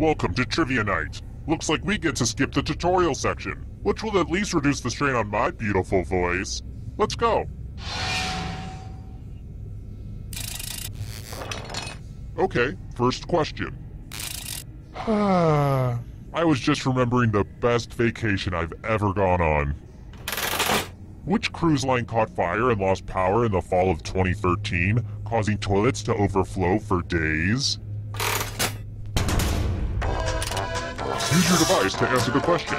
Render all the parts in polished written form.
Welcome to Trivia Night. Looks like we get to skip the tutorial section, which will at least reduce the strain on my beautiful voice. Let's go. Okay, first question. I was just remembering the best vacation I've ever gone on. Which cruise line caught fire and lost power in the fall of 2013, causing toilets to overflow for days? Use your device to answer the question.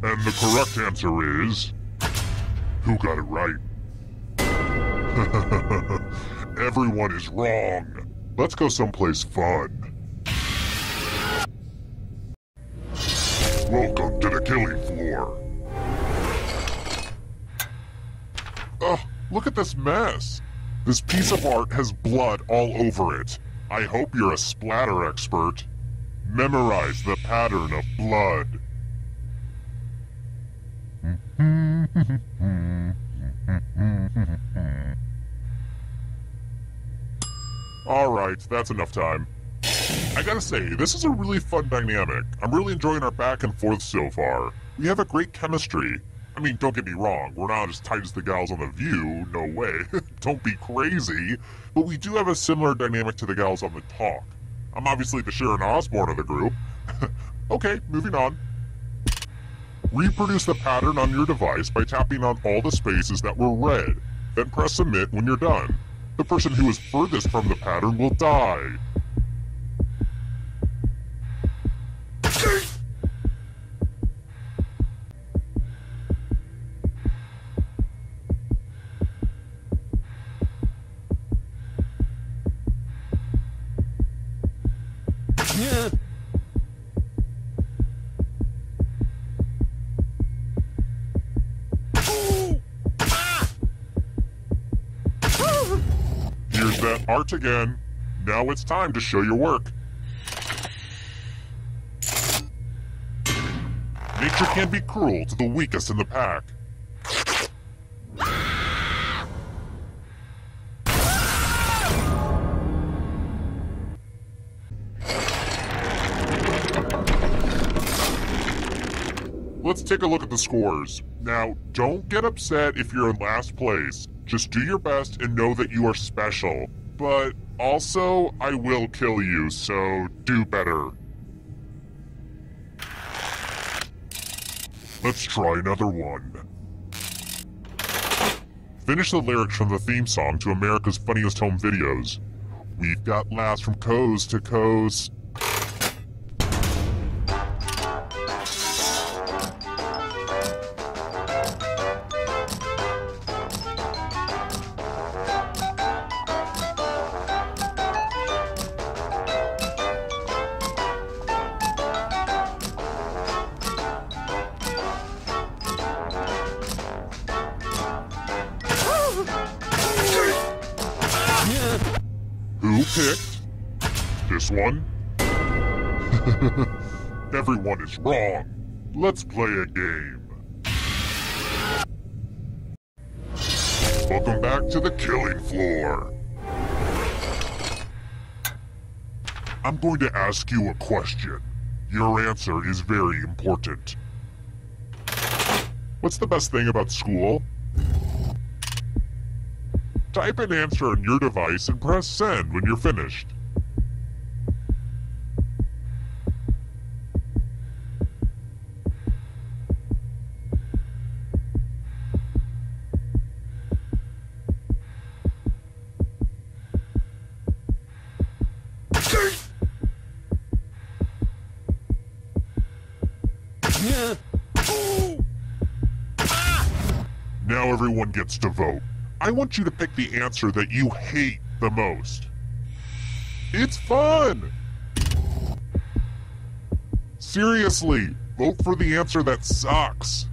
And the correct answer is... Who got it right? Everyone is wrong. Let's go someplace fun. Welcome to the killing floor. Ugh, look at this mess. This piece of art has blood all over it. I hope you're a splatter expert. Memorize the pattern of blood. Alright, that's enough time. I gotta say, this is a really fun dynamic. I'm really enjoying our back and forth so far. We have a great chemistry. I mean, don't get me wrong, we're not as tight as the gals on The View, no way. Don't be crazy. But we do have a similar dynamic to the gals on The Talk. I'm obviously the Sharon Osbourne of the group. Okay, moving on. Reproduce the pattern on your device by tapping on all the spaces that were red. Then press submit when you're done. The person who is furthest from the pattern will die. Here's that art again. Now it's time to show your work. Nature can be cruel to the weakest in the pack. Let's take a look at the scores. Now, don't get upset if you're in last place. Just do your best and know that you are special. But also, I will kill you, so do better. Let's try another one. Finish the lyrics from the theme song to America's Funniest Home Videos. We've got laughs from coast to coast. Who picked this one? Everyone is wrong. Let's play a game. Welcome back to the killing floor. I'm going to ask you a question. Your answer is very important. What's the best thing about school? Type an answer on your device and press send when you're finished. Now everyone gets to vote. I want you to pick the answer that you hate the most. It's fun! Seriously, vote for the answer that sucks.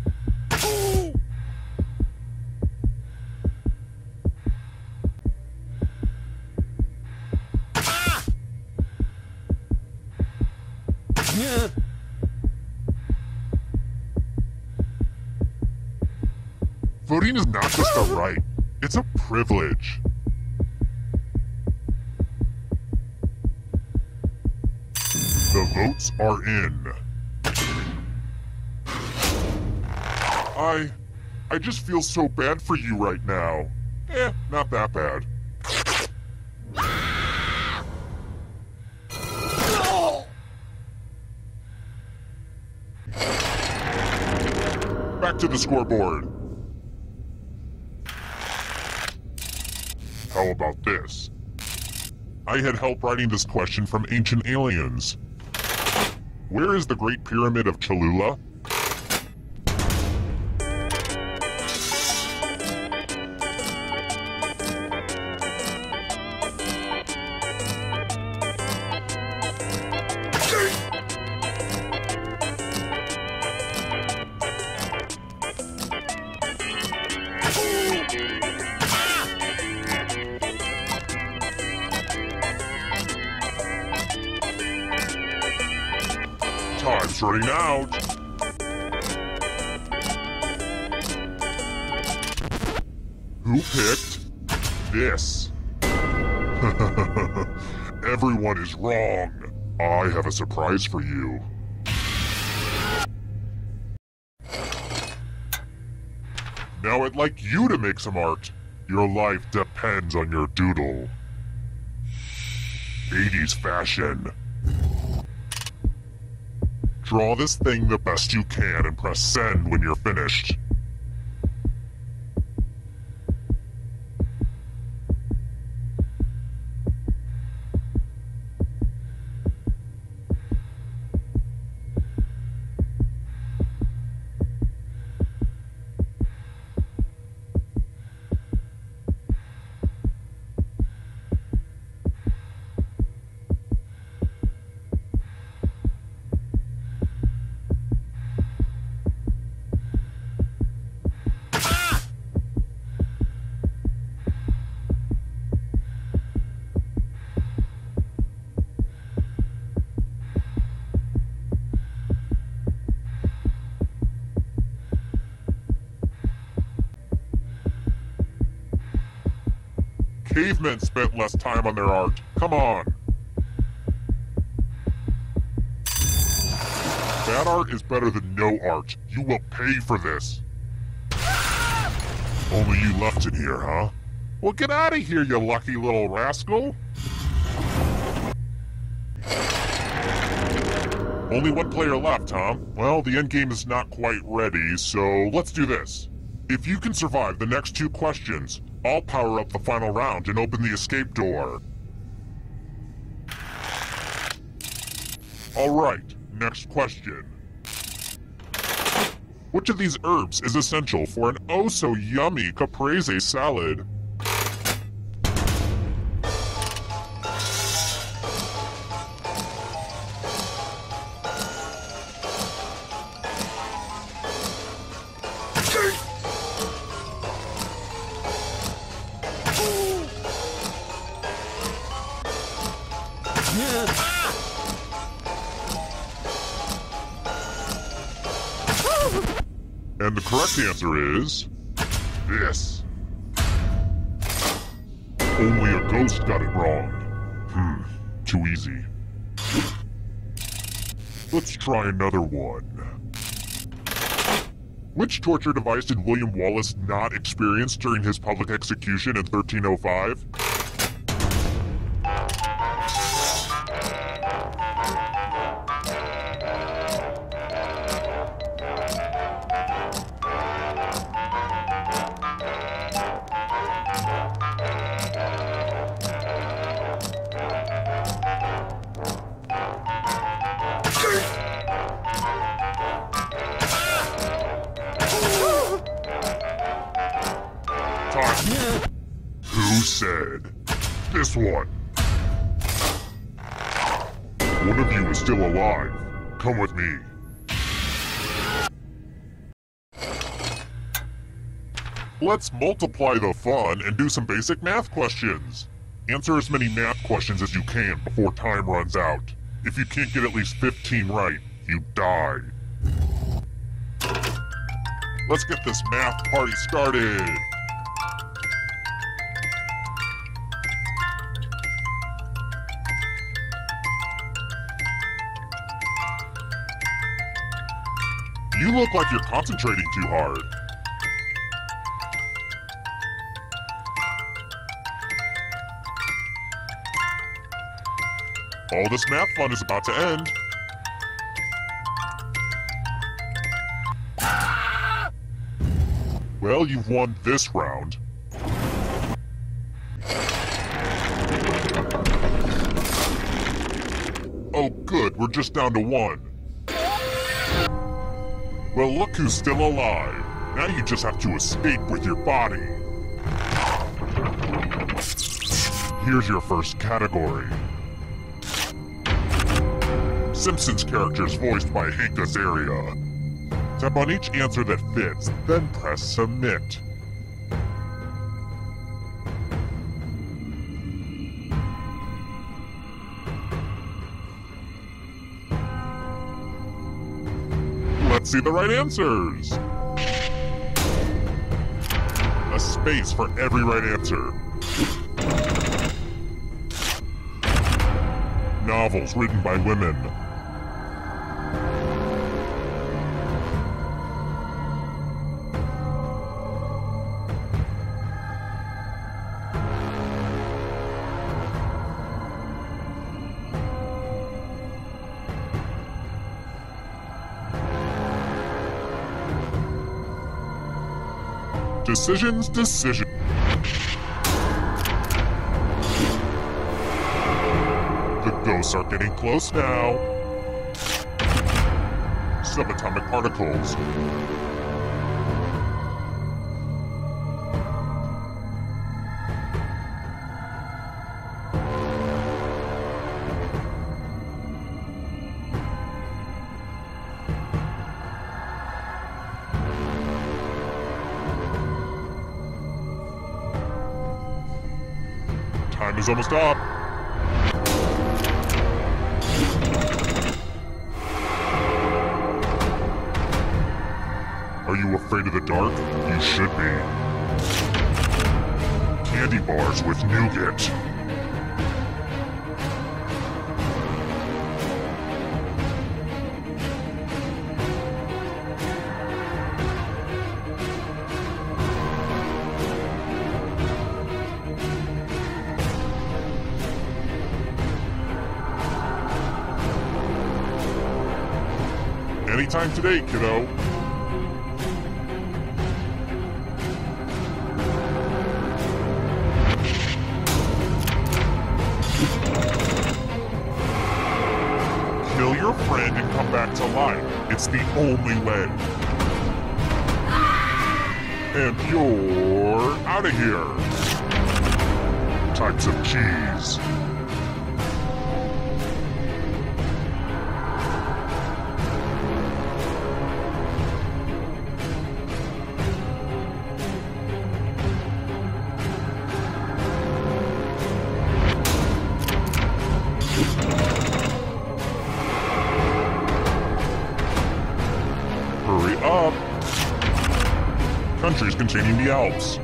Voting is not just a right, it's a privilege. The votes are in. I just feel so bad for you right now. Not that bad. Back to the scoreboard. How about this? I had help writing this question from Ancient Aliens. Where is the Great Pyramid of Cholula? Time's running out. Who picked this? Everyone is wrong. I have a surprise for you. Now I'd like you to make some art. Your life depends on your doodle. 80s fashion. Draw this thing the best you can and press send when you're finished. Cavemen spent less time on their art. Come on. Bad art is better than no art. You will pay for this. Only you left in here, huh? Well, get out of here, you lucky little rascal. Only one player left, huh? Well, the endgame is not quite ready, so let's do this. If you can survive the next 2 questions, I'll power up the final round and open the escape door. Alright, next question. Which of these herbs is essential for an oh-so-yummy caprese salad? And the correct answer is... this. Only a ghost got it wrong. Too easy. Let's try another one. Which torture device did William Wallace not experience during his public execution in 1305? Who said this one? One of you is still alive. Come with me. Let's multiply the fun and do some basic math questions. Answer as many math questions as you can before time runs out. If you can't get at least 15 right, you die. Let's get this math party started. You look like you're concentrating too hard. All this math fun is about to end. Well, you've won this round. Oh good, we're just down to one. Well, look who's still alive. Now you just have to escape with your body. Here's your first category. Simpsons characters voiced by Hank Azaria. Tap on each answer that fits, then press submit. Let's see the right answers. A space for every right answer. Novels written by women. Decisions. The ghosts are getting close now. Subatomic particles. Time is almost up. Are you afraid of the dark? You should be. Candy bars with nougat. Anytime today, kiddo. Kill your friend and come back to life. It's the only way. And you're out of here. Types of cheese. Hurry up! Countries containing the Alps.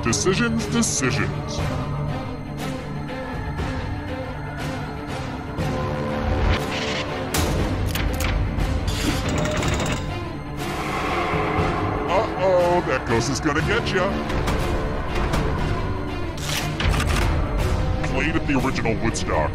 Decisions. Uh-oh, that ghost is gonna get ya. Played at the original Woodstock.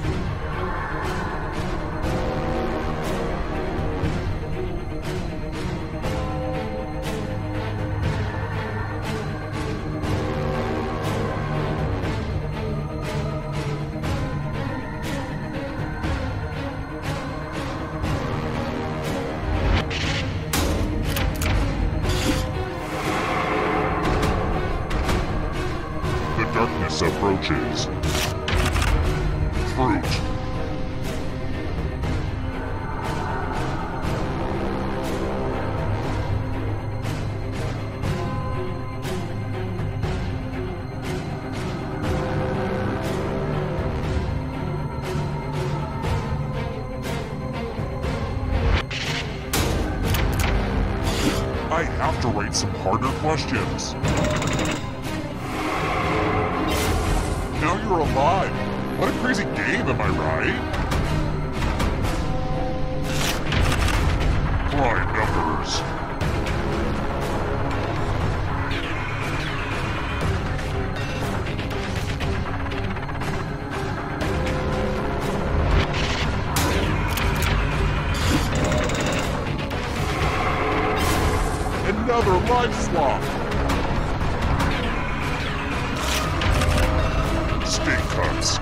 darkness approaches. Fruit. I have to write some harder questions. Now you're alive. What a crazy game, am I right? Prime numbers. Another life swap. Steak cuts.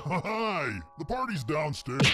Hi! The party's downstairs.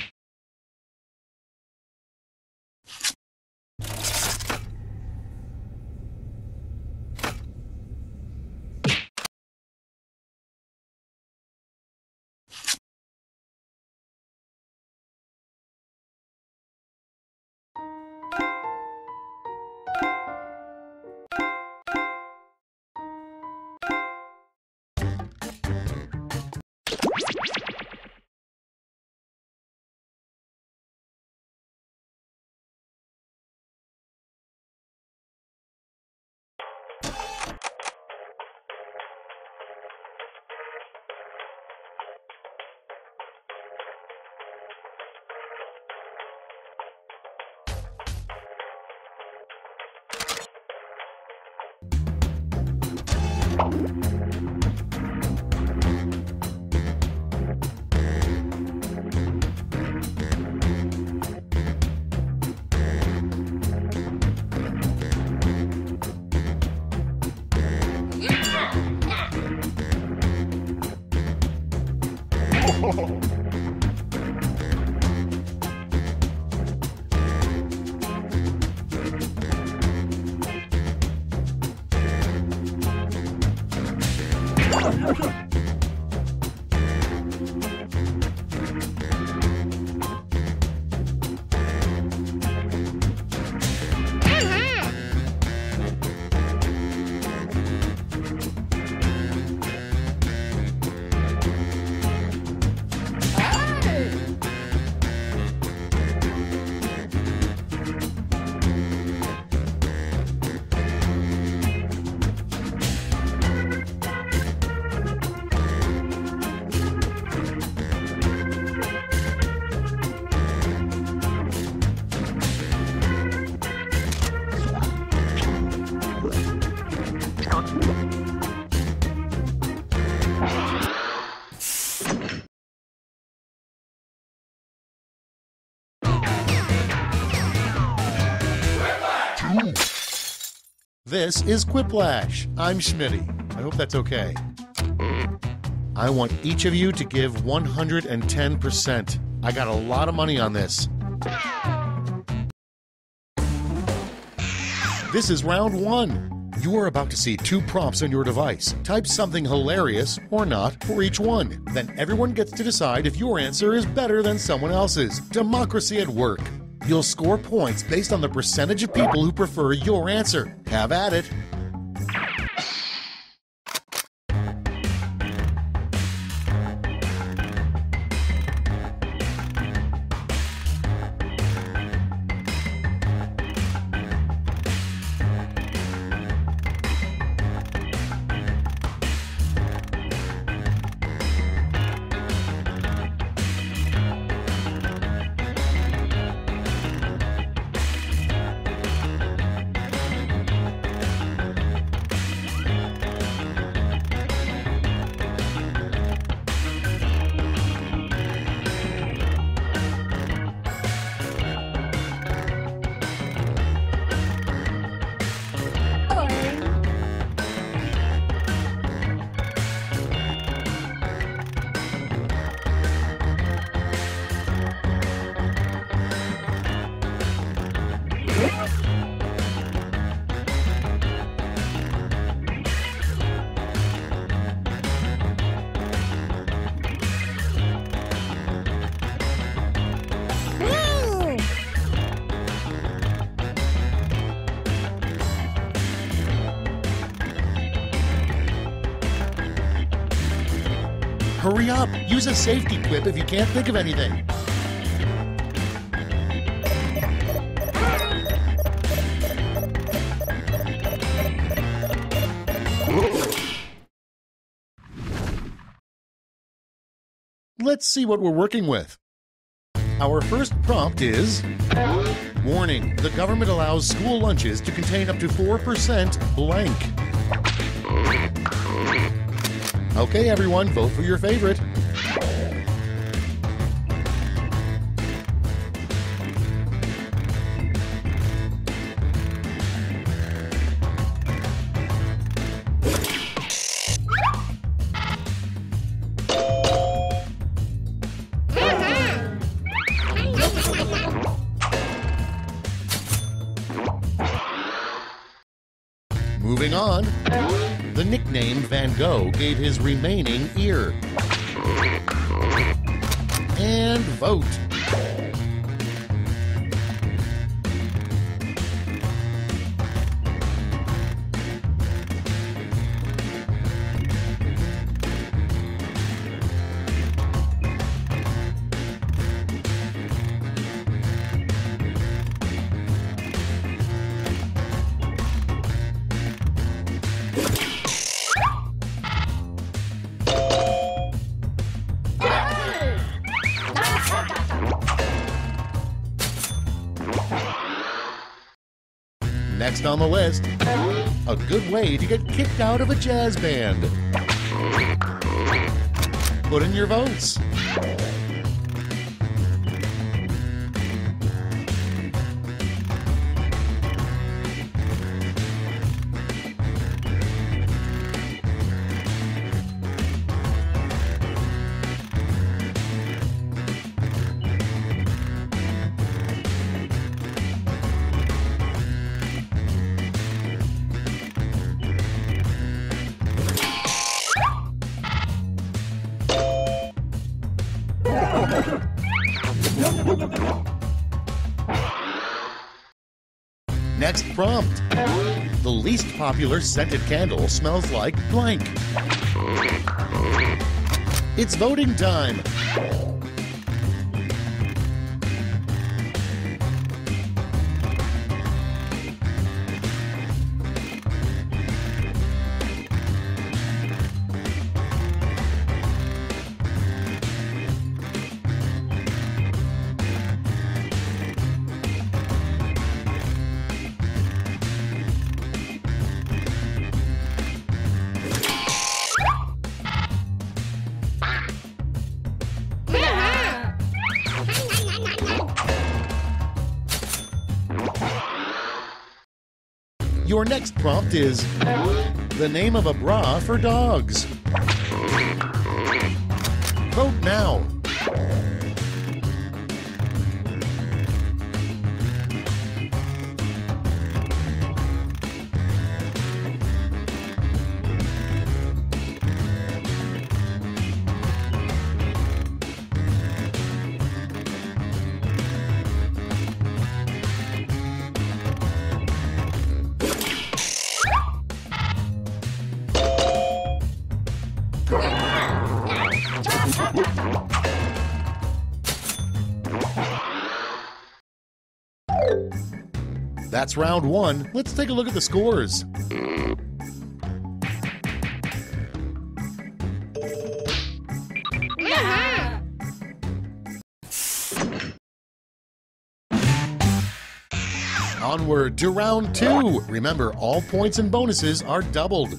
This is Quiplash. I'm Schmitty. I hope that's okay. I want each of you to give 110%. I got a lot of money on this. This is round 1. You are about to see 2 prompts on your device. Type something hilarious or not for each one. Then everyone gets to decide if your answer is better than someone else's. Democracy at work. You'll score points based on the percentage of people who prefer your answer. Have at it. Hurry up! Use a safety quip if you can't think of anything. Let's see what we're working with. Our first prompt is... Warning, the government allows school lunches to contain up to 4% blank. Okay, everyone, vote for your favorite. Moving on. The nickname Van Gogh gave his remaining ear. And vote. Next on the list, a good way to get kicked out of a jazz band. Put in your votes. Next prompt. The least popular scented candle smells like blank. It's voting time. Your next prompt is the name of a bra for dogs. Vote now. That's round one. Let's take a look at the scores. Onward to round two. Remember, all points and bonuses are doubled.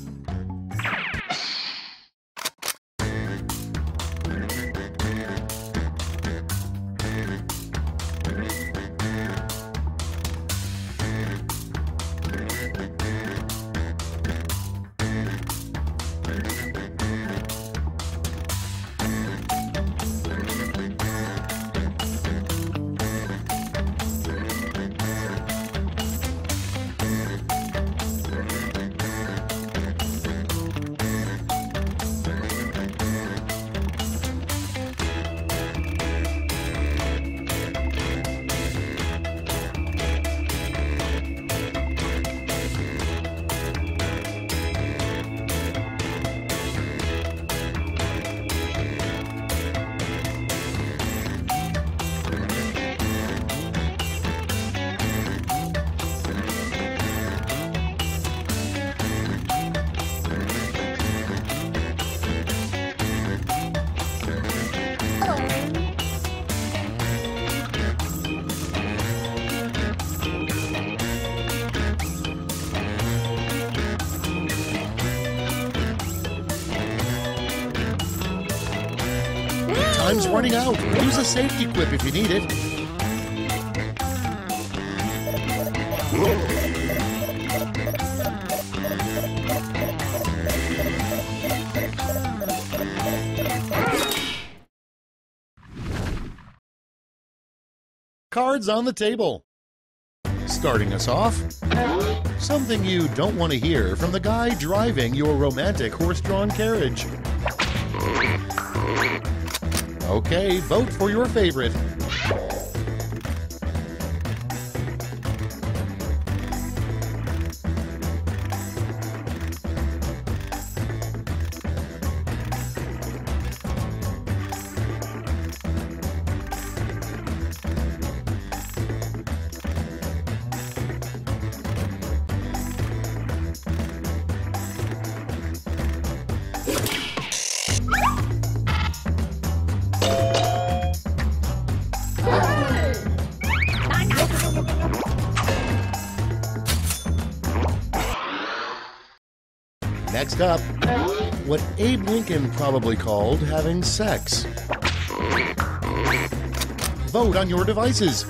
Time's running out. Use a safety quip if you need it. Cards on the table. Starting us off, something you don't want to hear from the guy driving your romantic horse-drawn carriage. Okay, vote for your favorite. Next up, what Abe Lincoln probably called having sex. Vote on your devices.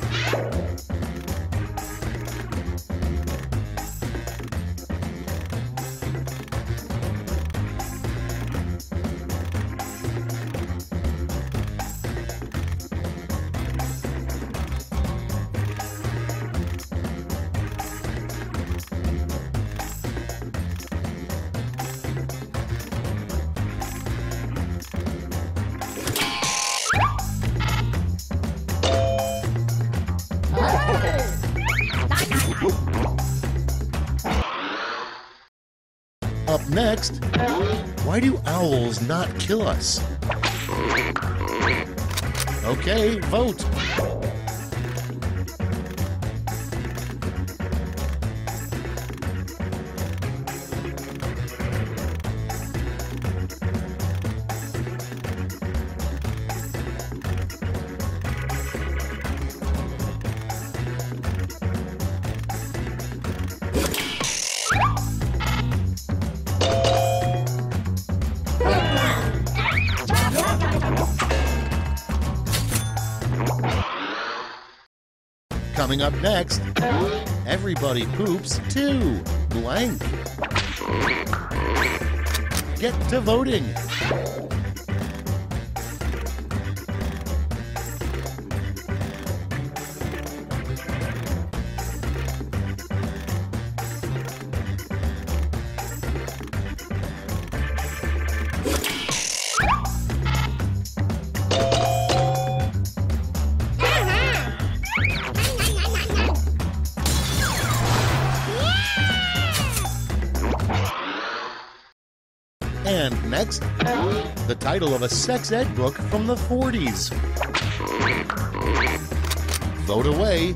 Up next, why do owls not kill us? Okay, vote. Coming up next, everybody poops too. Blank. Get to voting. picks. The title of a sex ed book from the 40s. Vote away.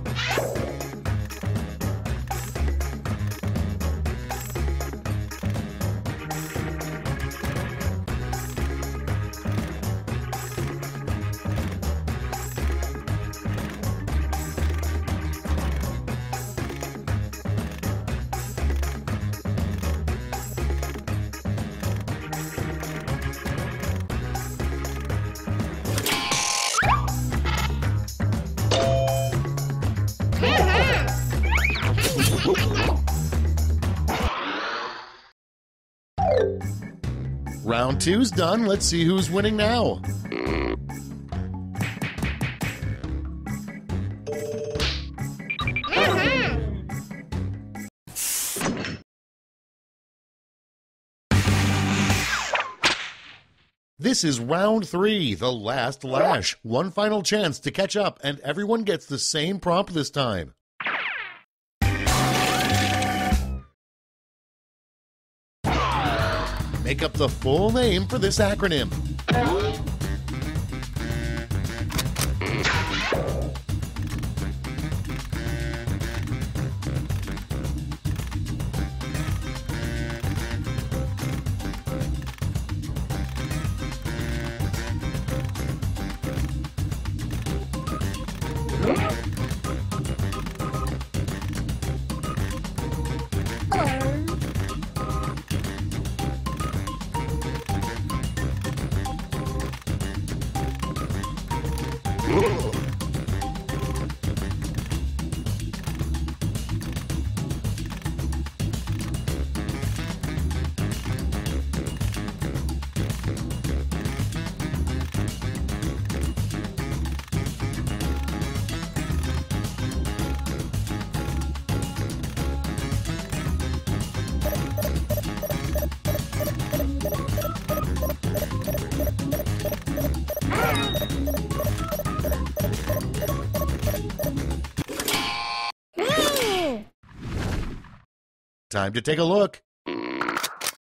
Round 2's done. Let's see who's winning now. This is round 3, the last lash. One final chance to catch up, and everyone gets the same prompt this time. Make up the full name for this acronym. Time to take a look.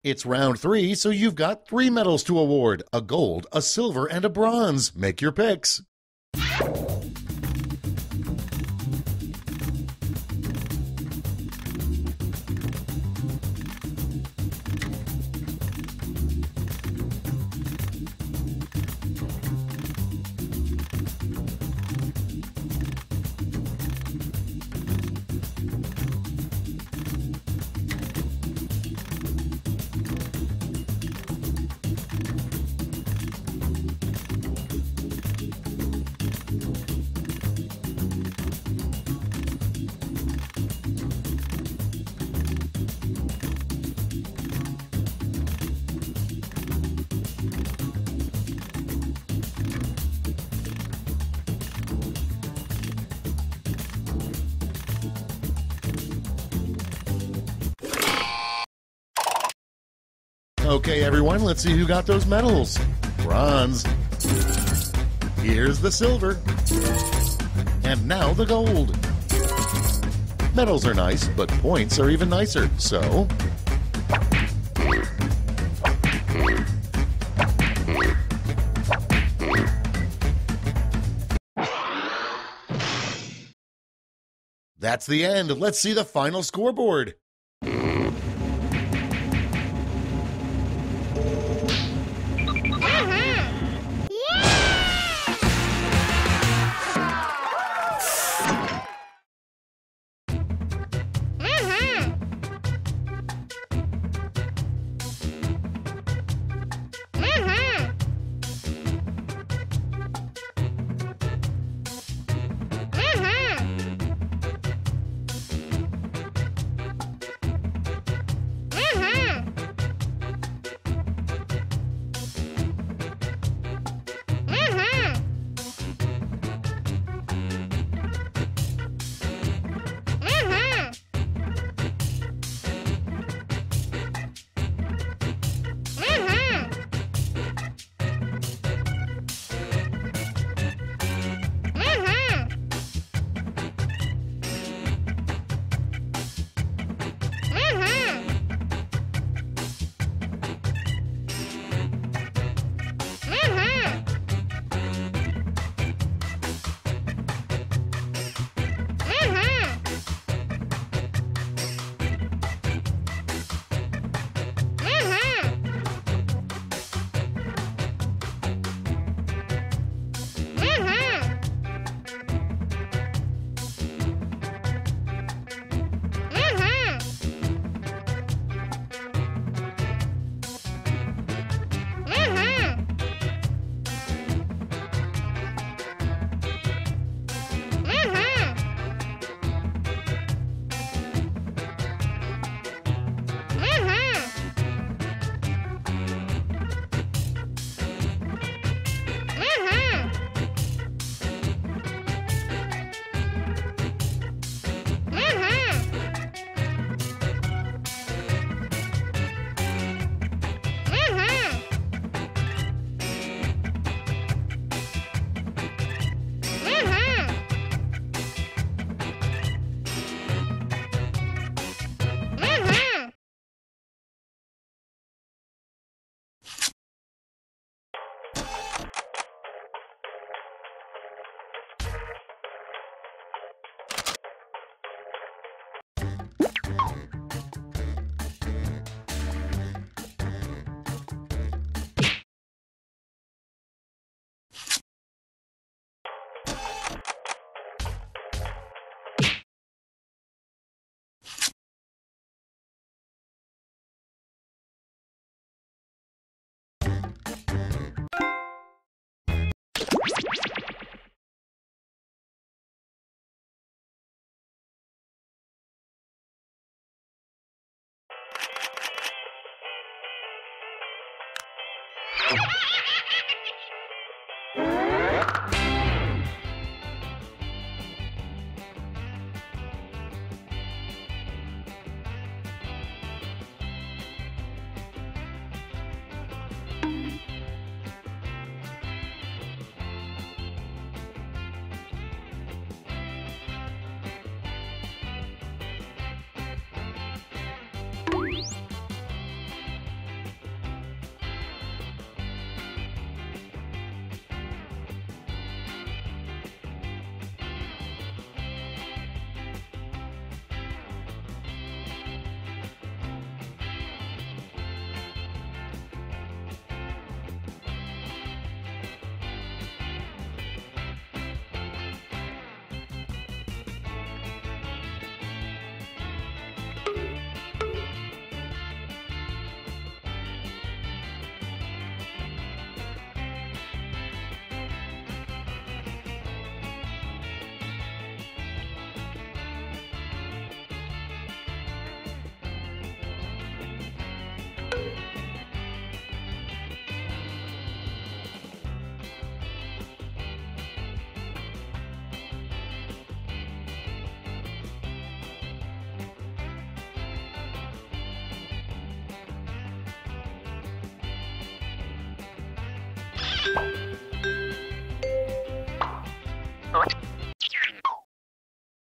It's round 3, so you've got 3 medals to award: a gold, a silver, and a bronze. Make your picks. Okay, everyone, let's see who got those medals. Bronze. Here's the silver. And now the gold. Medals are nice, but points are even nicer, so... That's the end. Let's see the final scoreboard.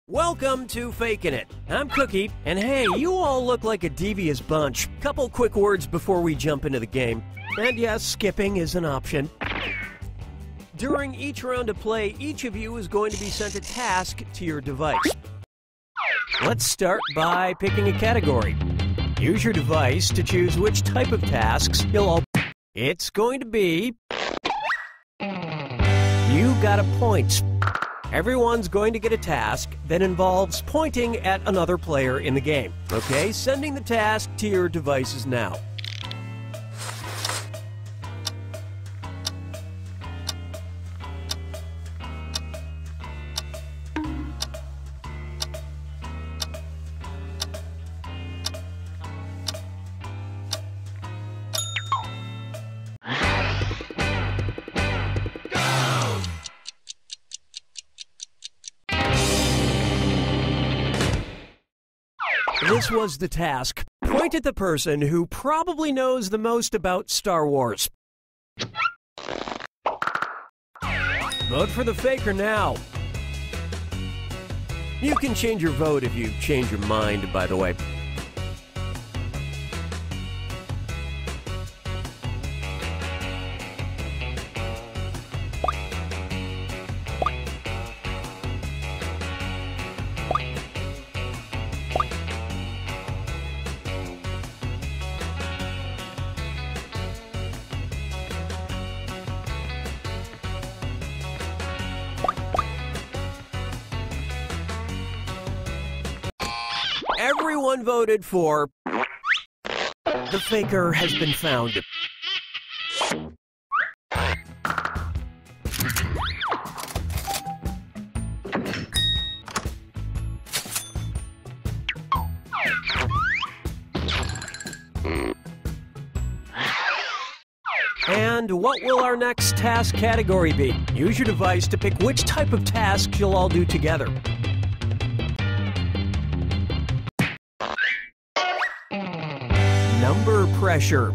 Welcome to Fakin' It. I'm Cookie, and hey, you all look like a devious bunch. Couple quick words before we jump into the game. And yes, skipping is an option. During each round of play, each of you is going to be sent a task to your device. Let's start by picking a category. Use your device to choose which type of tasks you'll all... It's going to be... You got a point. Everyone's going to get a task that involves pointing at another player in the game. Okay, sending the task to your devices now. This was the task. Point at the person who probably knows the most about Star Wars. Vote for the faker now. You can change your vote if you change your mind, by the way. Everyone voted for... The faker has been found. And what will our next task category be? Use your device to pick which type of tasks you'll all do together. Number pressure.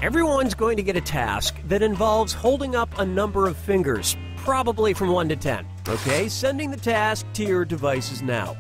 Everyone's going to get a task that involves holding up a number of fingers, probably from 1 to 10. Okay, sending the task to your devices now.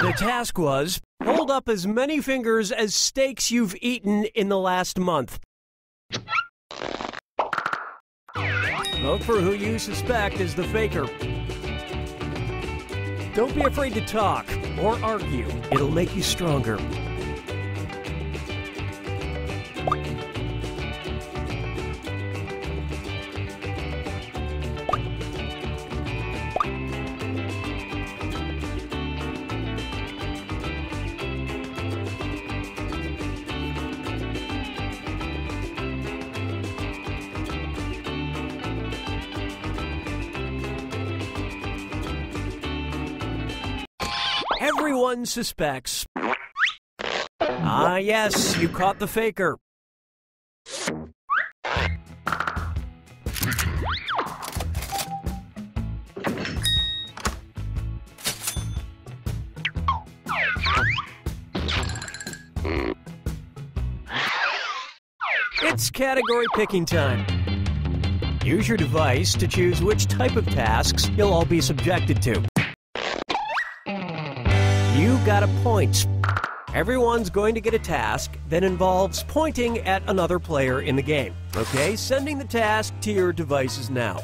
The task was, hold up as many fingers as steaks you've eaten in the last month. Vote for who you suspect is the faker. Don't be afraid to talk or argue. It'll make you stronger. Everyone suspects. Ah, yes, you caught the faker. It's category picking time. Use your device to choose which type of tasks you'll all be subjected to. You got a point. Everyone's going to get a task that involves pointing at another player in the game. Okay, sending the task to your devices now.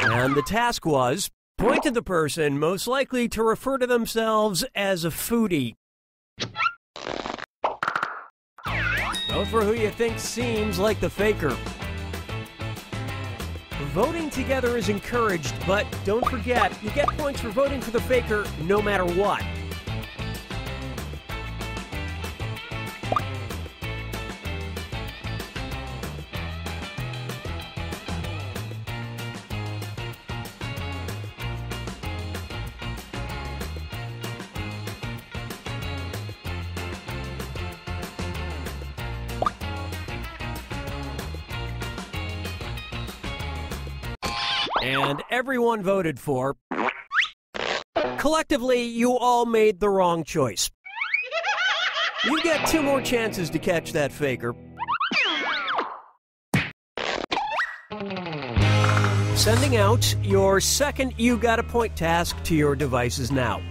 And the task was, point to the person most likely to refer to themselves as a foodie. Vote for who you think seems like the faker. Voting together is encouraged, but don't forget, you get points for voting for the faker no matter what. And everyone voted for. Collectively, you all made the wrong choice. You get 2 more chances to catch that faker. Sending out your second You Got a Point task to your devices now.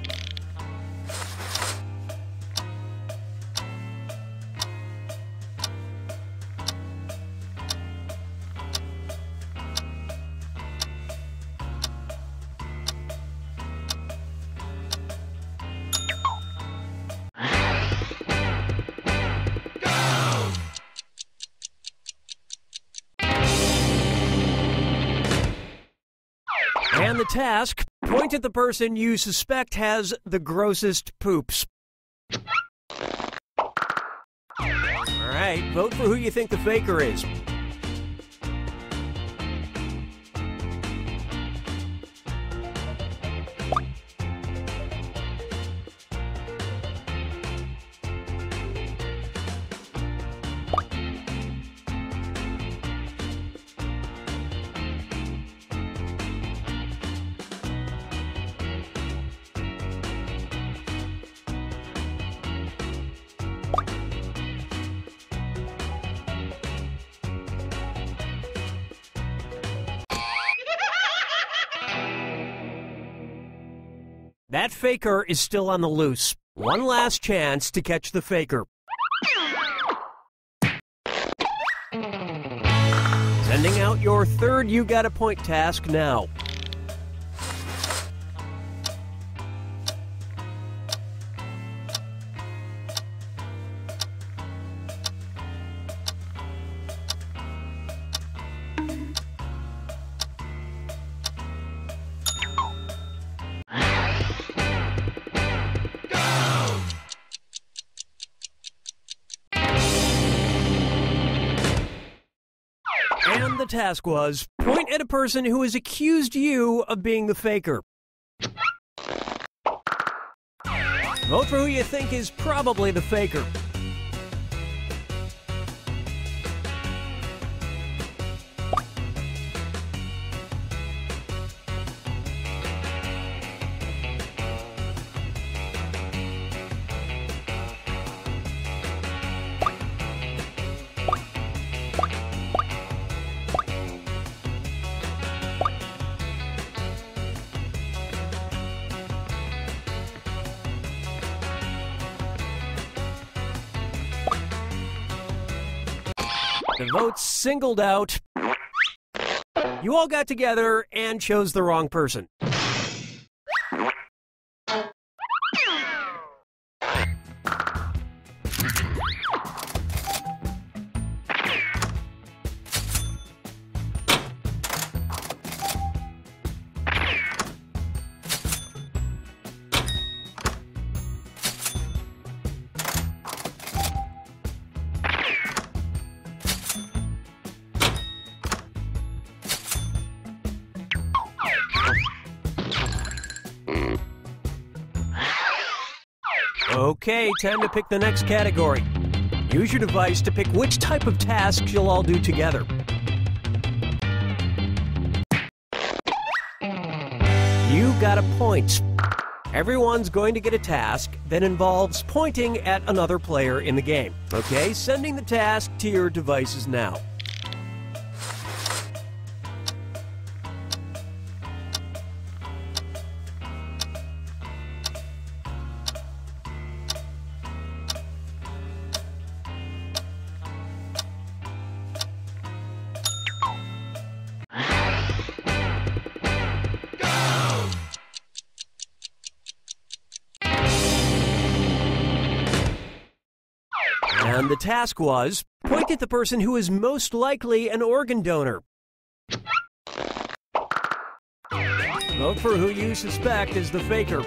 And the task, point at the person you suspect has the grossest poops. All right, vote for who you think the faker is. That faker is still on the loose. One last chance to catch the faker. Sending out your third You Got a Point task now. And the task was, point at a person who has accused you of being the faker. Vote for who you think is probably the faker. The votes singled out. You all got together and chose the wrong person. Okay, time to pick the next category. Use your device to pick which type of tasks you'll all do together. You got a point. Everyone's going to get a task that involves pointing at another player in the game. Okay, sending the task to your devices now. And the task was, point at the person who is most likely an organ donor. Vote for who you suspect is the faker.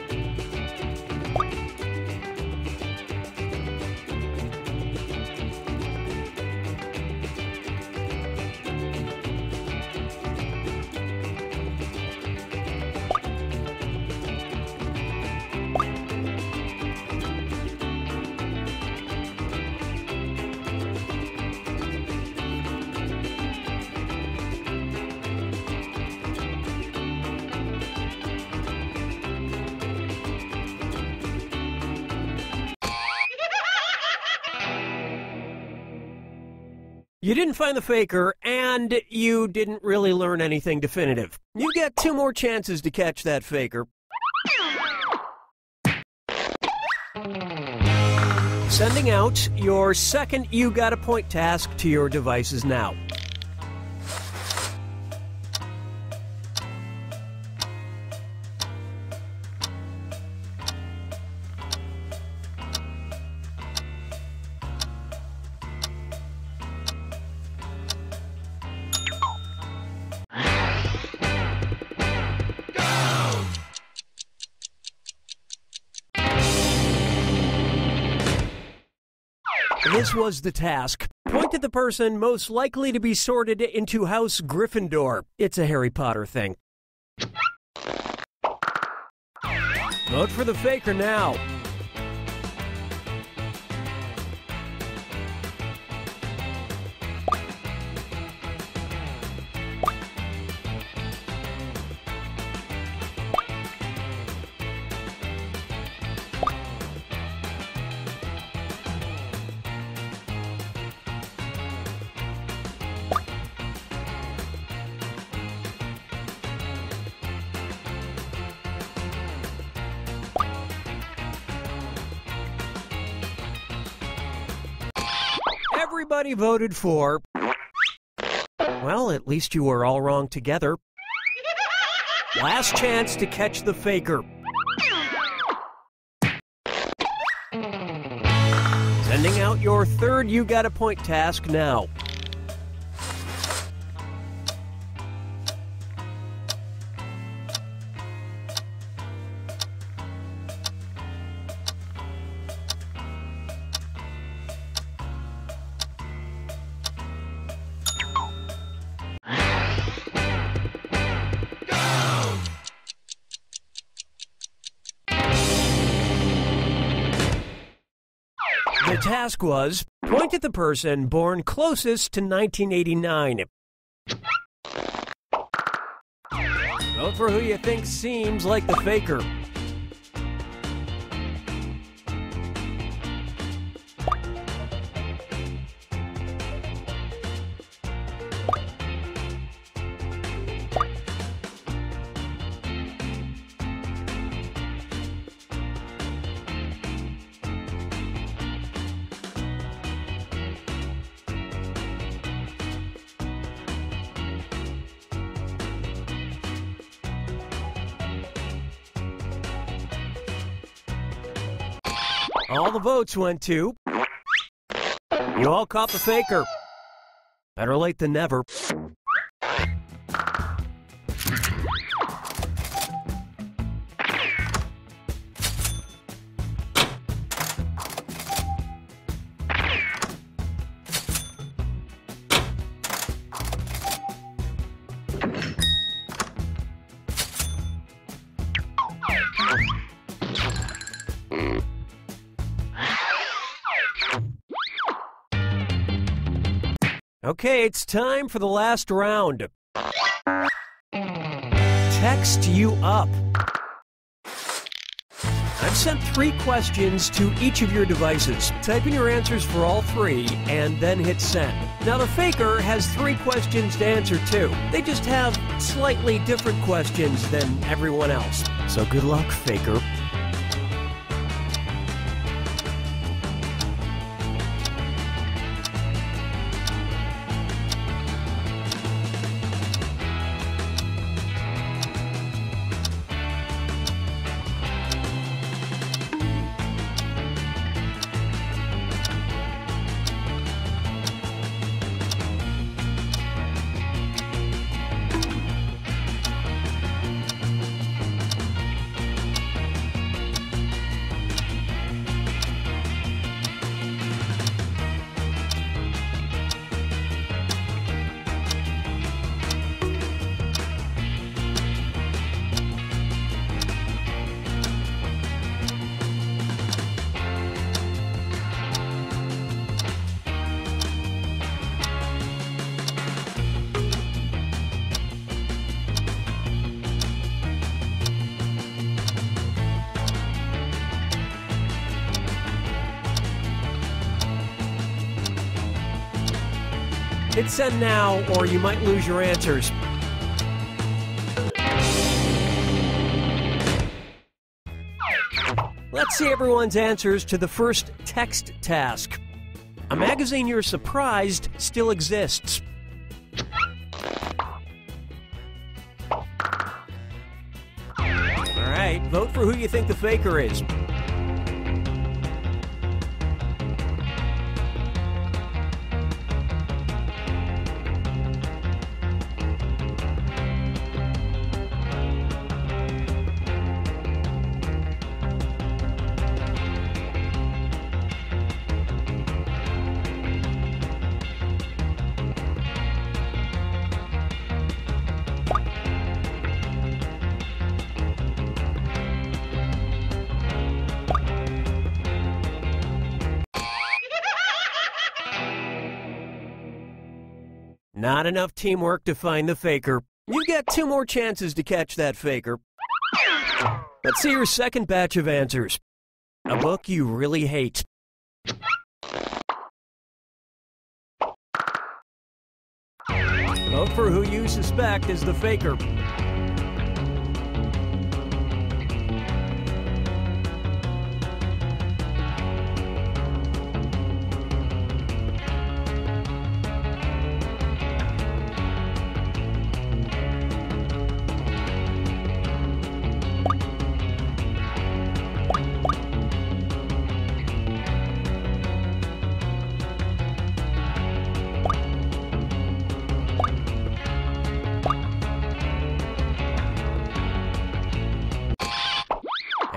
You didn't find the faker, and you didn't really learn anything definitive. You get 2 more chances to catch that faker. Sending out your second You Got a Point task to your devices now. This was the task. Point at the person most likely to be sorted into House Gryffindor. It's a Harry Potter thing. Vote for the faker now. Everybody voted for... Well, at least you were all wrong together. Last chance to catch the faker. Sending out your third You Got a Point task now. The task was, point at the person born closest to 1989. Vote for who you think seems like the faker. All the votes went to... You all caught the faker. Better late than never. Okay, it's time for the last round. Text you up. I've sent 3 questions to each of your devices. Type in your answers for all 3 and then hit send. Now the faker has 3 questions to answer too. They just have slightly different questions than everyone else. So good luck, faker. Hit send now, or you might lose your answers. Let's see everyone's answers to the first text task. A magazine you're surprised still exists. All right, vote for who you think the faker is. Not enough teamwork to find the faker. You've got 2 more chances to catch that faker. Let's see your second batch of answers. A book you really hate. Vote for who you suspect is the faker.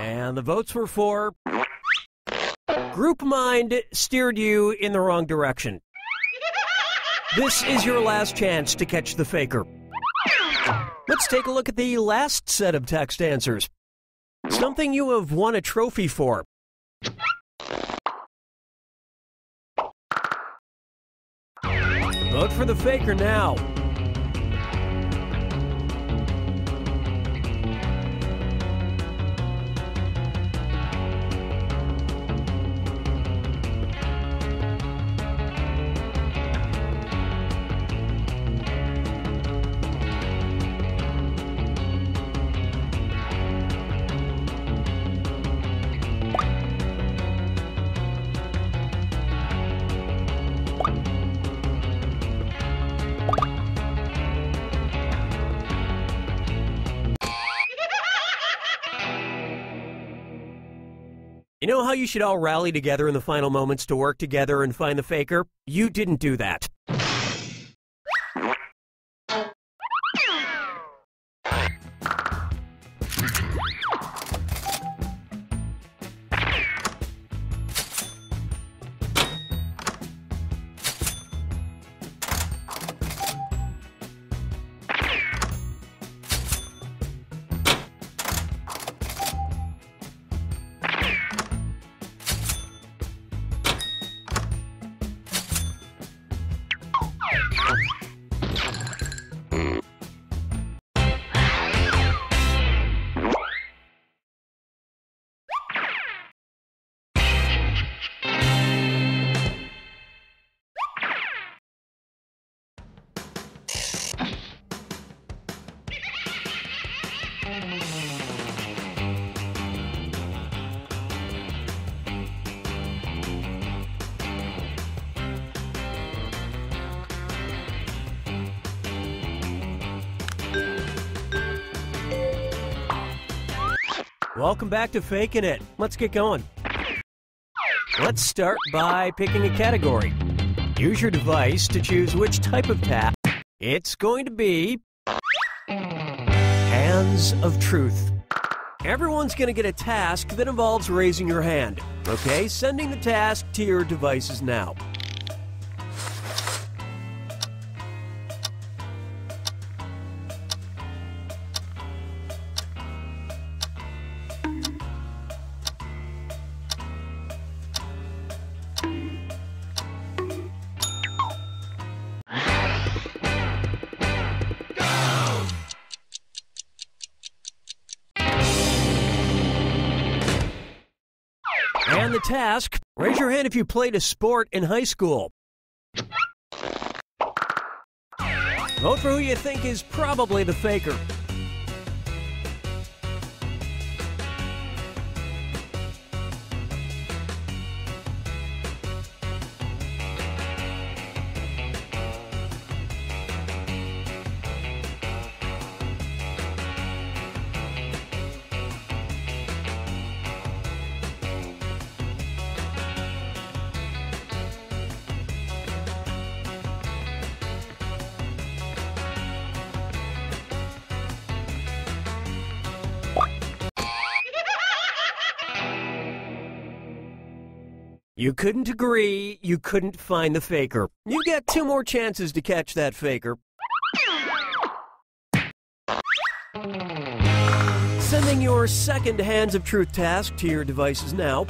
And the votes were for... Group Mind steered you in the wrong direction. This is your last chance to catch the faker. Let's take a look at the last set of text answers. Something you have won a trophy for. Vote for the faker now. know how you should all rally together in the final moments to work together and find the faker? You didn't do that. Welcome back to Faking It. Let's get going. Let's start by picking a category. Use your device to choose which type of task. It's going to be Hands of Truth. Everyone's going to get a task that involves raising your hand. Okay, sending the task to your devices now. And the task, raise your hand if you played a sport in high school. Vote for who you think is probably the faker. You couldn't agree, you couldn't find the faker. You get 2 more chances to catch that faker. Sending your second Hands of Truth task to your devices now.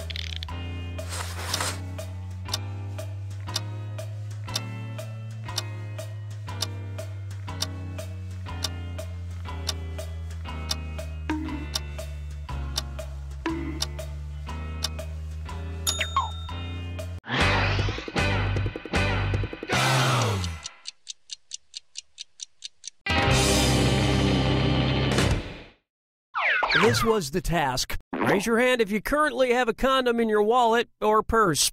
This was the task. Raise your hand if you currently have a condom in your wallet or purse.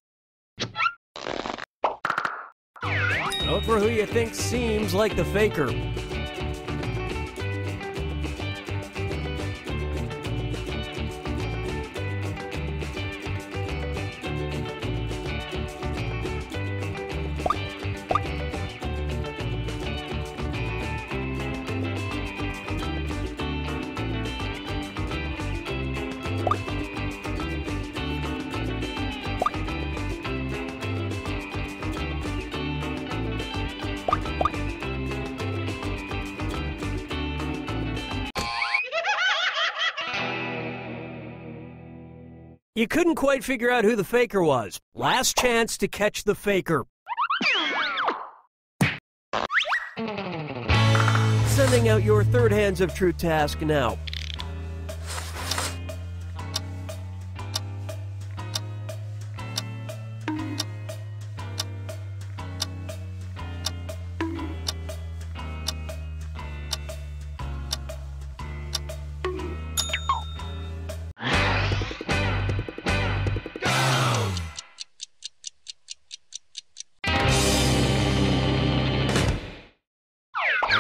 Vote for who you think seems like the faker. You couldn't quite figure out who the faker was. Last chance to catch the faker. Sending out your third Hands of Truth task now.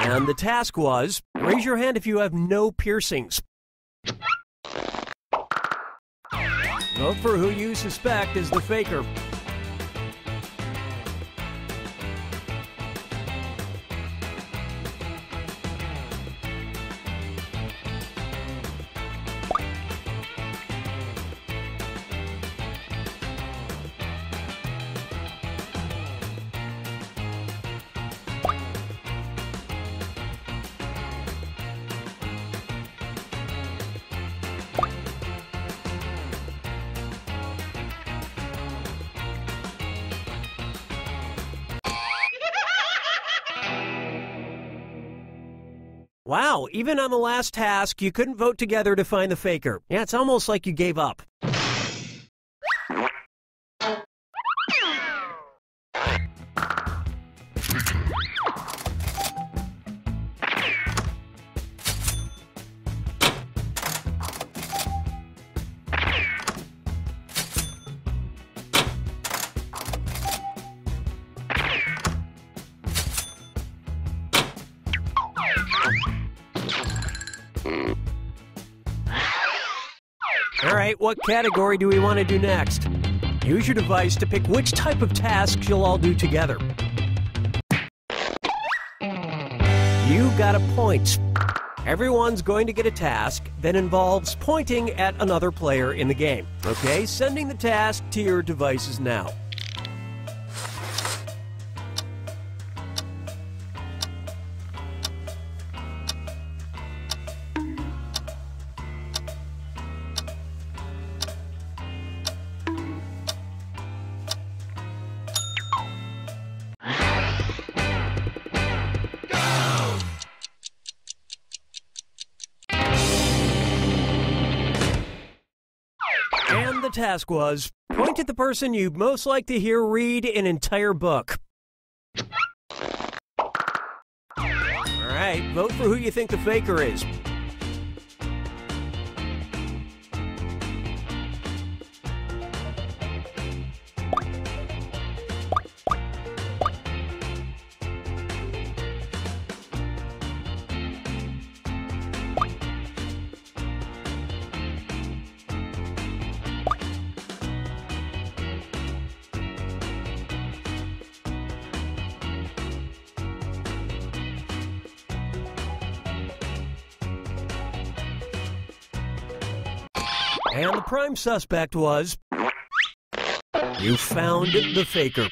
And the task was, raise your hand if you have no piercings. Vote for who you suspect is the faker. Wow, even on the last task, you couldn't vote together to find the faker. Yeah, it's almost like you gave up. All right, what category do we want to do next? Use your device to pick which type of tasks you'll all do together. You got a point. Everyone's going to get a task that involves pointing at another player in the game. Okay, sending the task to your devices now. And the task was, point at the person you'd most like to hear read an entire book. All right, vote for who you think the faker is. And the prime suspect was... You found the faker.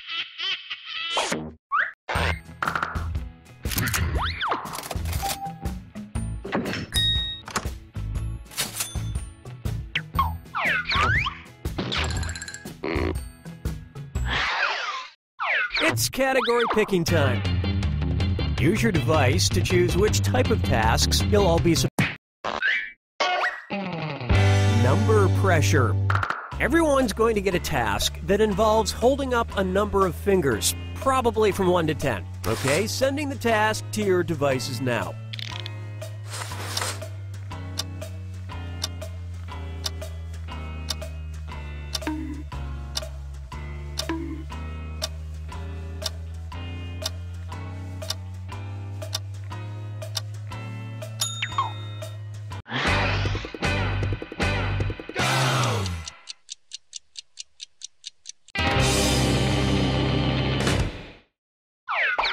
It's category picking time. Use your device to choose which type of tasks you'll all be... Number pressure. Everyone's going to get a task that involves holding up a number of fingers, probably from 1 to 10. Okay, sending the task to your devices now.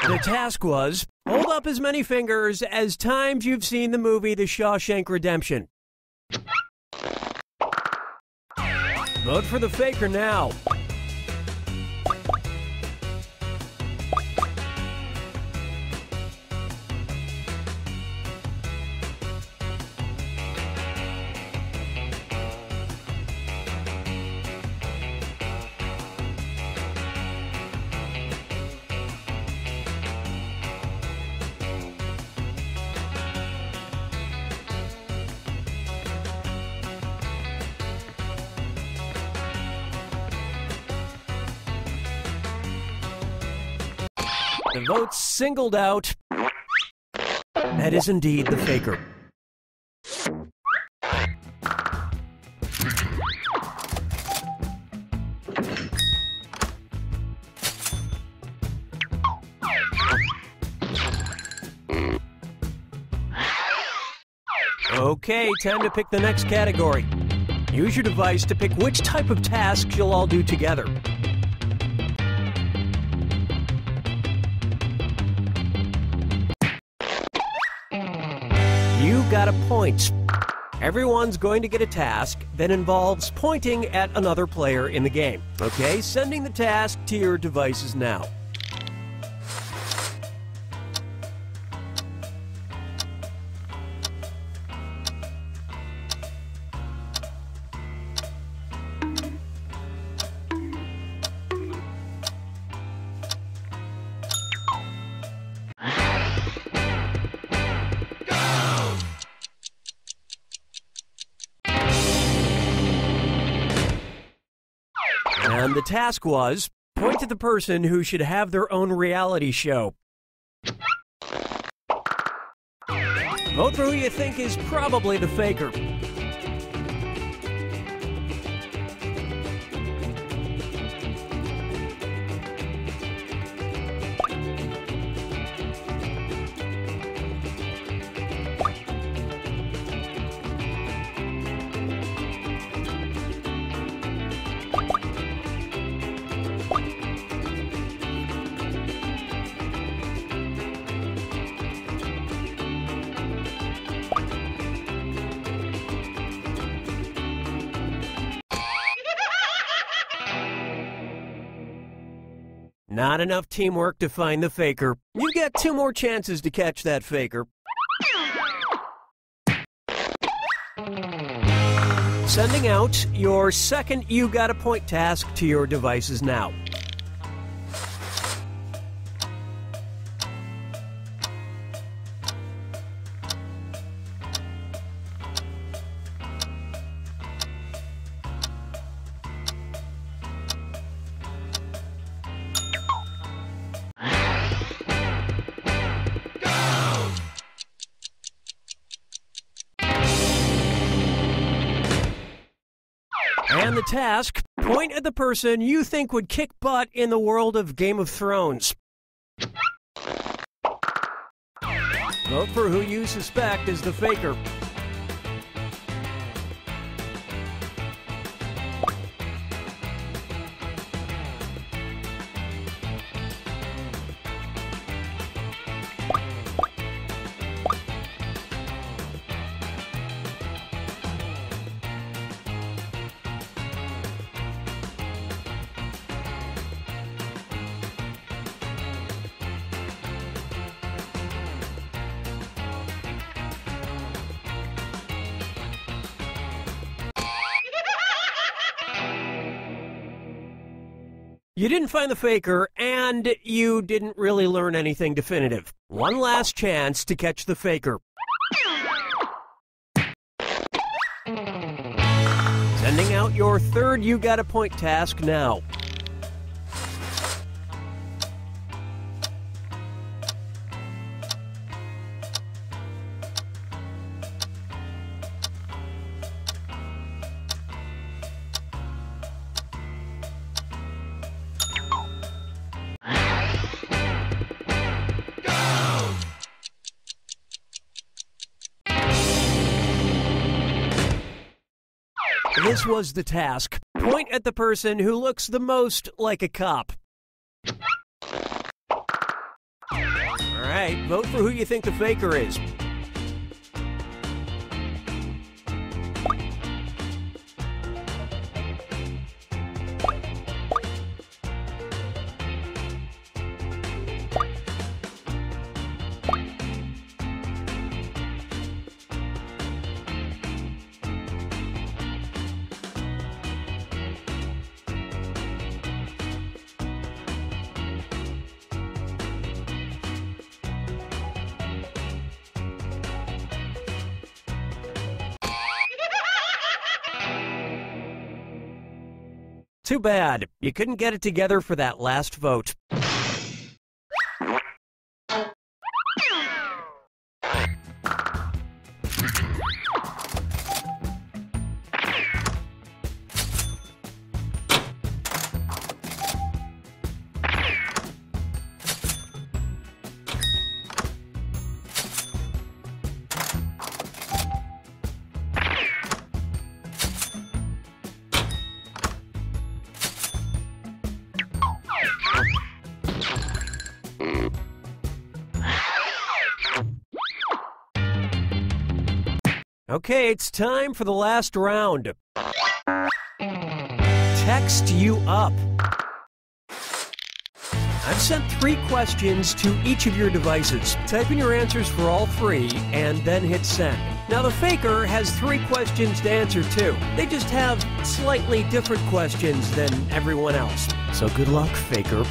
The task was, hold up as many fingers as times you've seen the movie The Shawshank Redemption. Vote for the faker now. The votes singled out. That is indeed the faker. Okay, time to pick the next category. Use your device to pick which type of tasks you'll all do together. You got a point. Everyone's going to get a task that involves pointing at another player in the game. Okay, sending the task to your devices now. And the task was, point to the person who should have their own reality show. Vote for who you think is probably the faker. Not enough teamwork to find the faker. You've got 2 more chances to catch that faker. Sending out your second You Got a Point task to your devices now. And the task, point at the person you think would kick butt in the world of Game of Thrones. Vote for who you suspect is the faker. You didn't find the faker, and you didn't really learn anything definitive. One last chance to catch the faker. Sending out your third You Got a Point task now. This was the task. Point at the person who looks the most like a cop. All right, vote for who you think the faker is. Too bad. You couldn't get it together for that last vote. Okay, it's time for the last round. Text you up. I've sent 3 questions to each of your devices. Type in your answers for all 3 and then hit send. Now the faker has 3 questions to answer too. They just have slightly different questions than everyone else. So good luck, faker.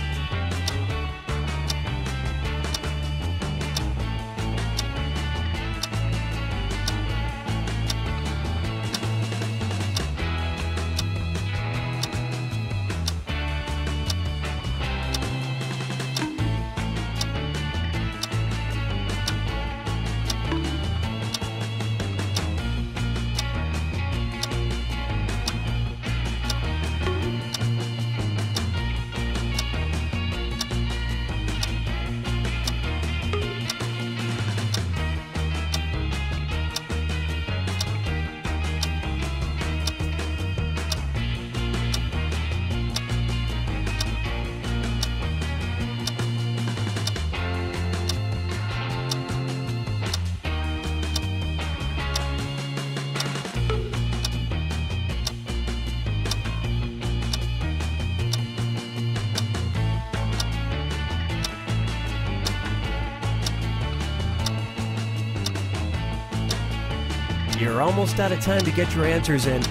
You're almost out of time to get your answers in.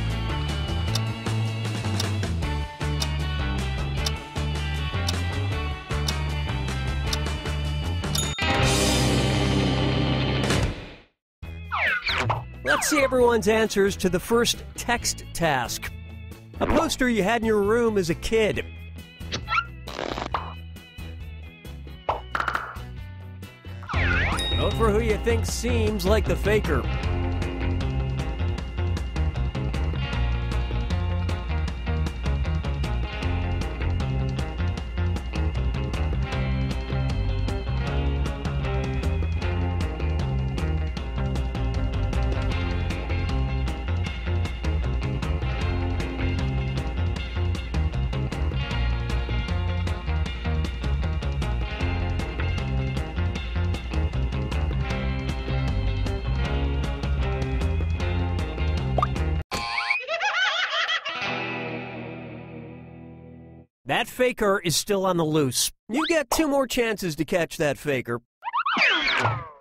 Let's see everyone's answers to the first text task. A poster you had in your room as a kid. Vote for who you think seems like the faker. That faker is still on the loose. You get 2 more chances to catch that faker.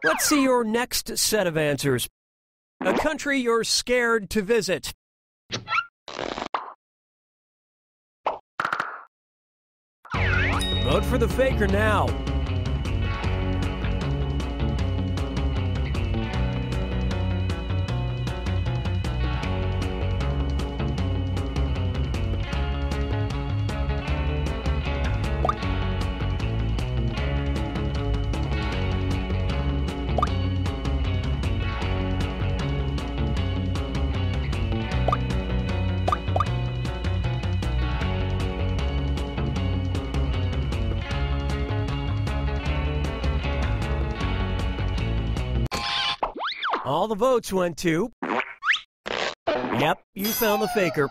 Let's see your next set of answers. A country you're scared to visit. Vote for the faker now. All the votes went to... Yep, you found the faker.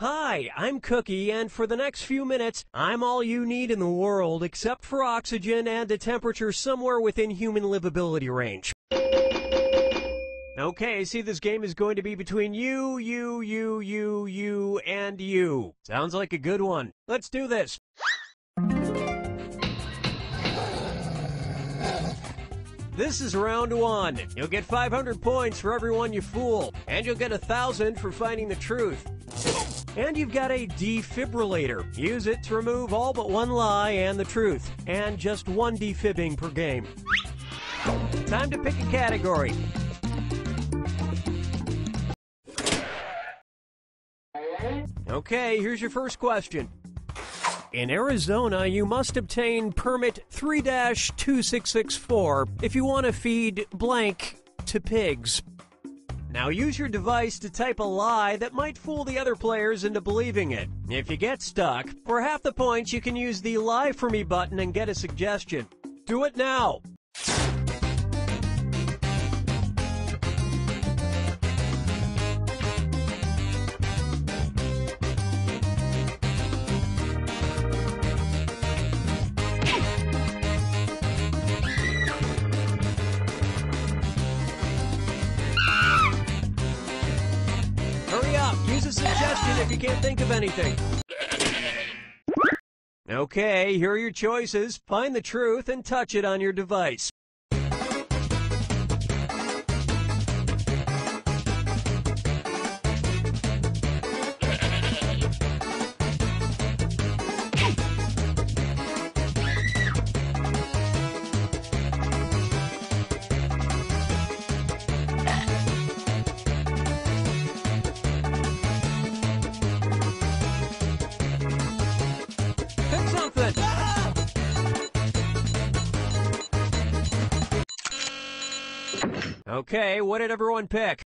Hi, I'm Cookie, and for the next few minutes, I'm all you need in the world except for oxygen and a temperature somewhere within human livability range. Okay, see, this game is going to be between you, and you. Sounds like a good one. Let's do this. This is round one. You'll get 500 points for everyone you fool, and you'll get 1,000 for finding the truth. And you've got a defibrillator. Use it to remove all but one lie and the truth, and just one defibbing per game. Time to pick a category. Okay, here's your first question. In Arizona, you must obtain permit 3-2664 if you want to feed blank to pigs. Now use your device to type a lie that might fool the other players into believing it. If you get stuck, for half the points you can use the Lie For Me button and get a suggestion. Do it now! Use a suggestion if you can't think of anything. Okay, here are your choices. Find the truth and touch it on your device. Okay, what did everyone pick?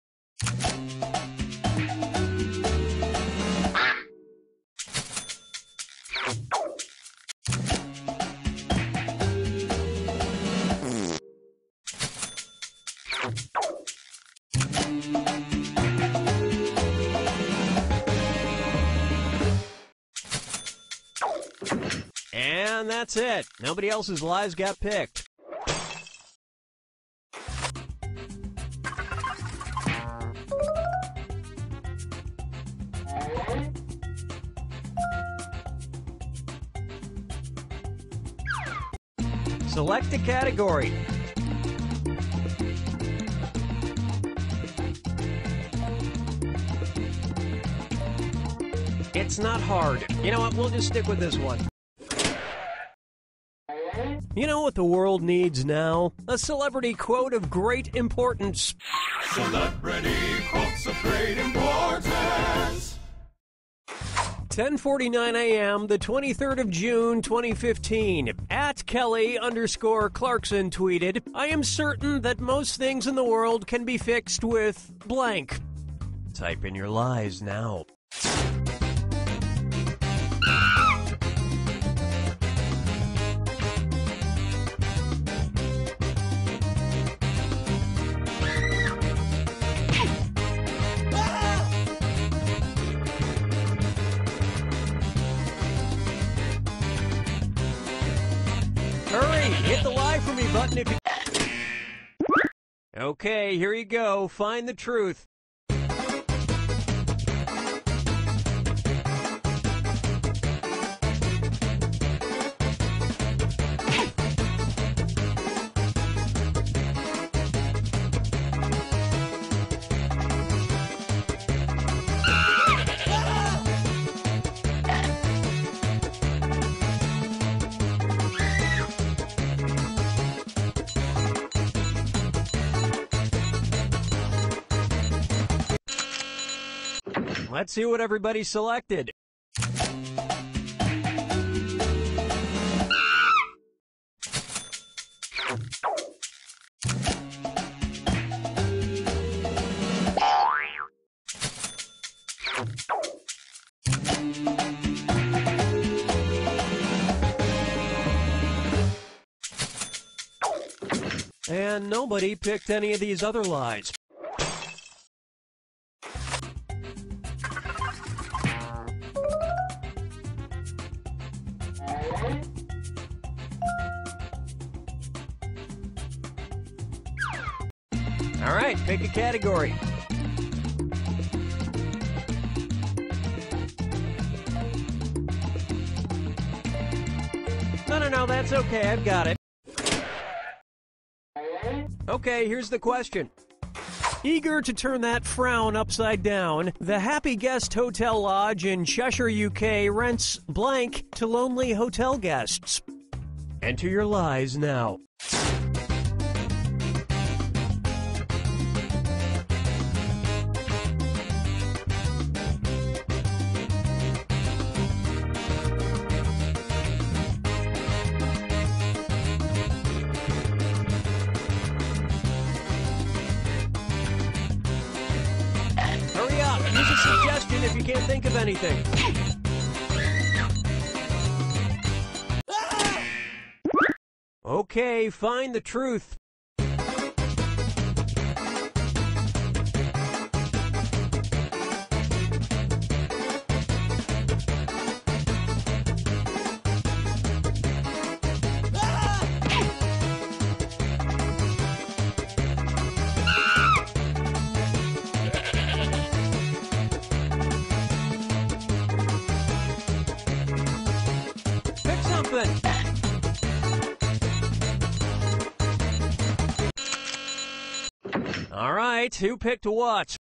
And that's it. Nobody else's lies got picked. Select a category. That's not hard. You know what? We'll just stick with this one. You know what the world needs now? A celebrity quote of great importance. Celebrity quotes of great importance. 10:49 a.m., the 23rd of June, 2015. At Kelly_Clarkson tweeted, "I am certain that most things in the world can be fixed with blank." Type in your lies now. Hurry! Hit the lie for me button if you... Okay, here you go. Find the truth. Let's see what everybody selected. And nobody picked any of these other lies. All right, pick a category. No, that's okay. I've got it. Okay, here's the question. Eager to turn that frown upside down, the Happy Guest Hotel Lodge in Cheshire, UK rents blank to lonely hotel guests. Enter your lies now. Hurry up! Use a suggestion if you can't think of anything. Okay, find the truth. Pick something. All right, who picked what?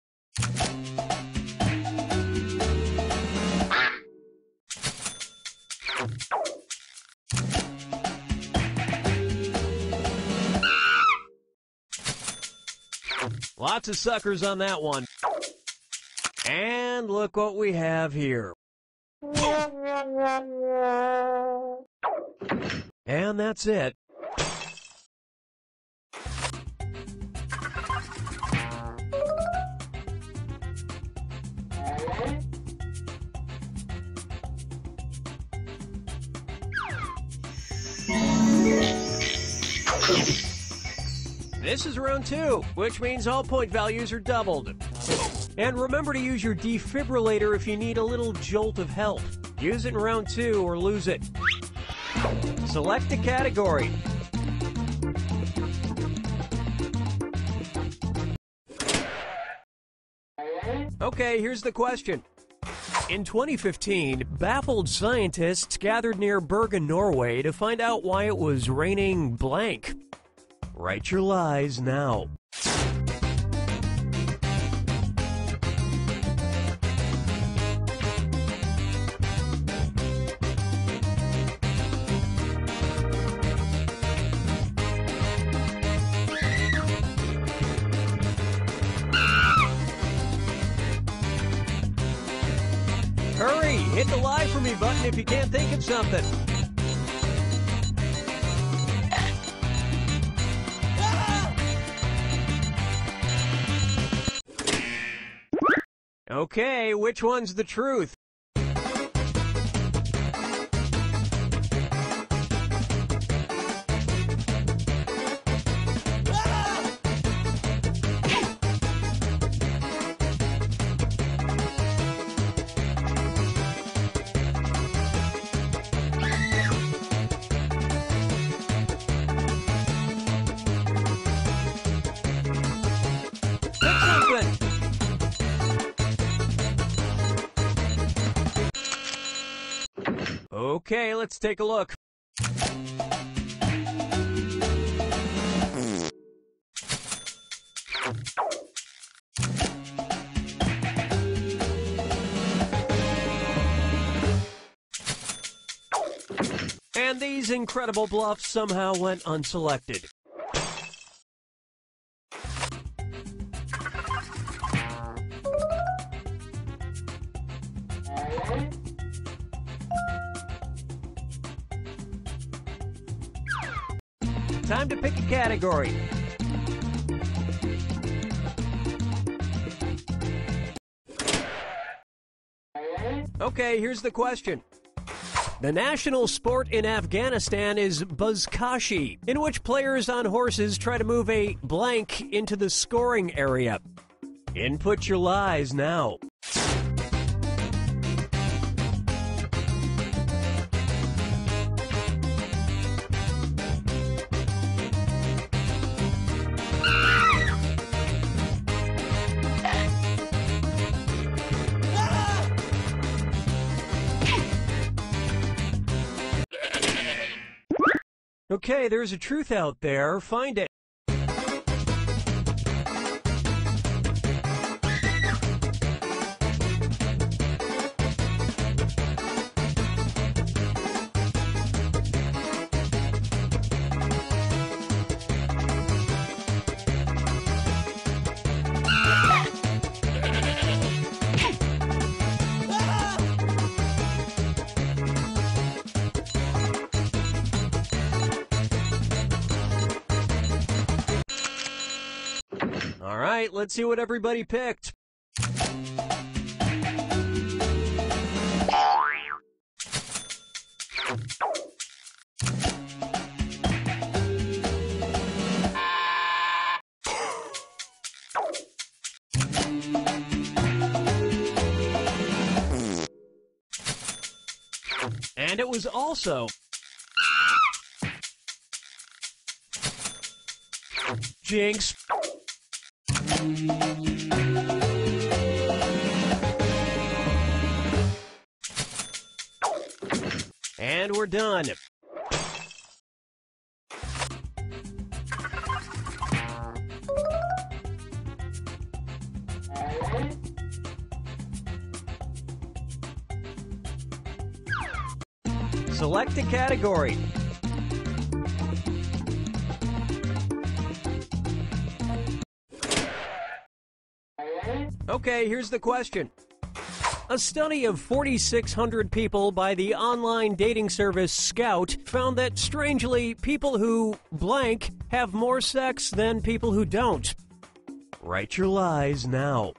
Lots of suckers on that one. And look what we have here. And that's it. This is round 2, which means all point values are doubled. And remember to use your defibrillator if you need a little jolt of help. Use it in round 2 or lose it. Select a category. Okay, here's the question. In 2015, baffled scientists gathered near Bergen, Norway to find out why it was raining blank. Write your lies now. live for me button if you can't think of something. Okay, which one's the truth? Okay, let's take a look. And these incredible bluffs somehow went unselected. Time to pick a category. Okay, here's the question. The national sport in Afghanistan is buzkashi, in which players on horses try to move a blank into the scoring area. Input your lies now. Okay, there's a truth out there. Find it. All right, let's see what everybody picked. And it was also Jinx. And we're done. Select a category. Okay, here's the question. A study of 4,600 people by the online dating service Scout found that, strangely, people who blank have more sex than people who don't. Write your lies now.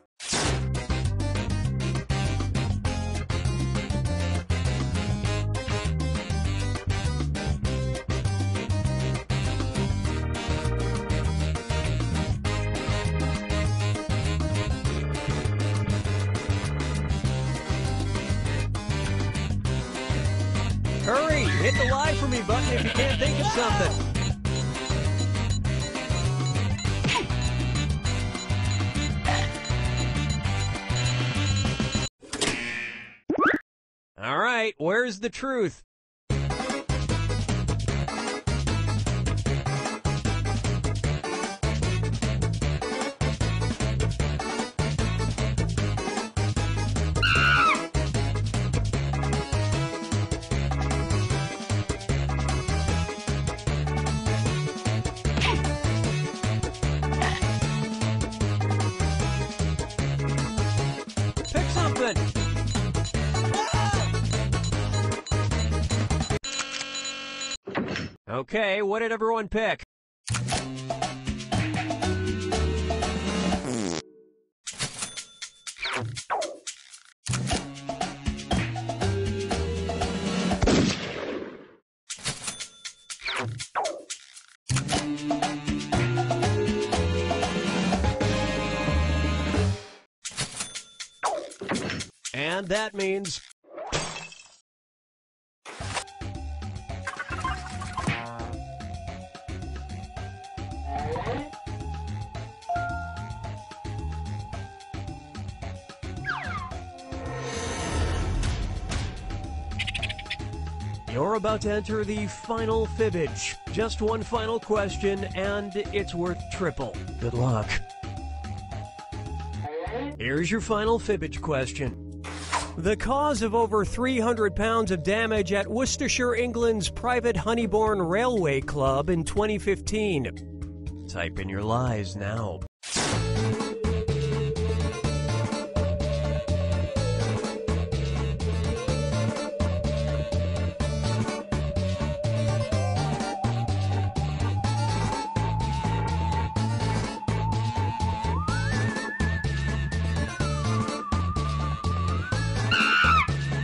Hurry! Hit the live for me button if you can't think of something. All right, where's the truth? Pick something. Okay, what did everyone pick? And that means... You're about to enter the final fibbage. Just one final question, and it's worth triple. Good luck. Here's your final fibbage question. The cause of over 300 pounds of damage at Worcestershire, England's private Honeybourne Railway Club in 2015. Type in your lies now.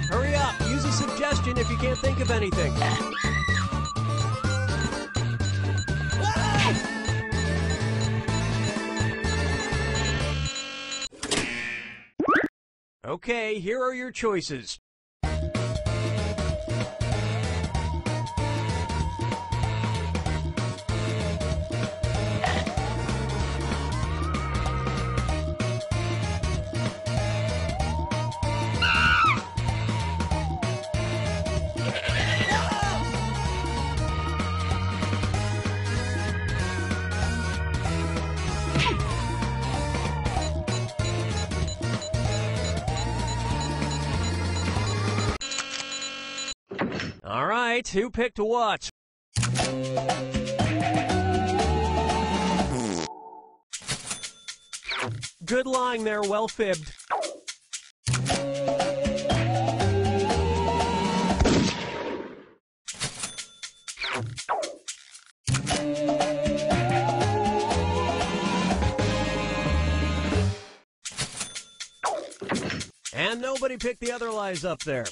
Hurry up, use a suggestion if you can't think of anything. Okay, here are your choices. All right, who picked what? Good lying there, well fibbed. And nobody picked the other lies up there.